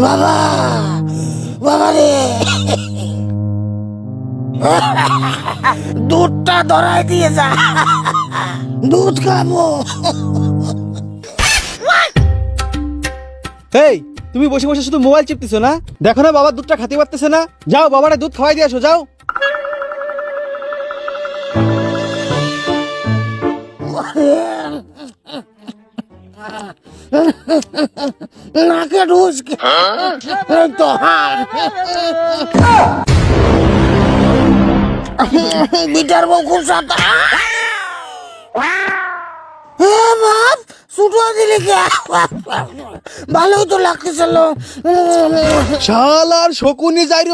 বাবা বাবা রে, দুধটা ধরাই দিয়ে যা, দুধ খাবো। এই তুমি বসে বসে শুধু মোবাইল চিপতেছো না? দেখো না বাবার দুধটা খাতে পারতেছে না। যাও বাবারে দুধ খাওয়াই দিয়ে আসো, যাও। নাকে ঢুস তো বিটার বউ খুব সাঁতা। বাপ ছুটো দিলি কে? ভালোই তো লাগতেছিল। শালার শকুনি যাই রে।